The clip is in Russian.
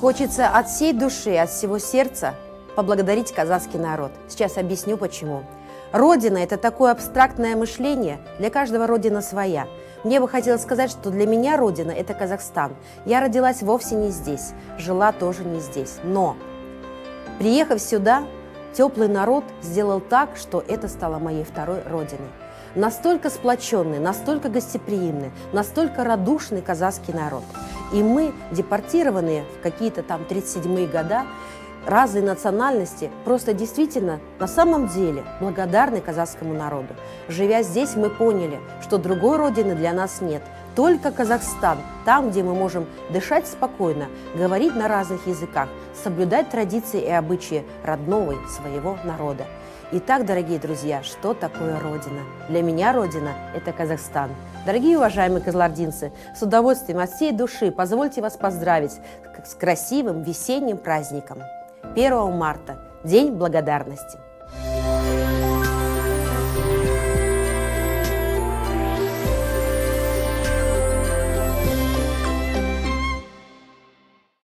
Хочется от всей души, от всего сердца поблагодарить казахский народ. Сейчас объясню почему. Родина – это такое абстрактное мышление, для каждого родина своя. Мне бы хотелось сказать, что для меня родина – это Казахстан. Я родилась вовсе не здесь, жила тоже не здесь. Но, приехав сюда, теплый народ сделал так, что это стало моей второй родиной. Настолько сплоченный, настолько гостеприимный, настолько радушный казахский народ. И мы, депортированные в какие-то там 37-е года, разные национальности, просто действительно на самом деле благодарны казахскому народу. Живя здесь, мы поняли, что другой родины для нас нет. Только Казахстан, там, где мы можем дышать спокойно, говорить на разных языках, соблюдать традиции и обычаи родного своего народа. Итак, дорогие друзья, что такое Родина? Для меня Родина – это Казахстан. Дорогие уважаемые кызылординцы, с удовольствием от всей души позвольте вас поздравить с красивым весенним праздником. 1 марта – День благодарности.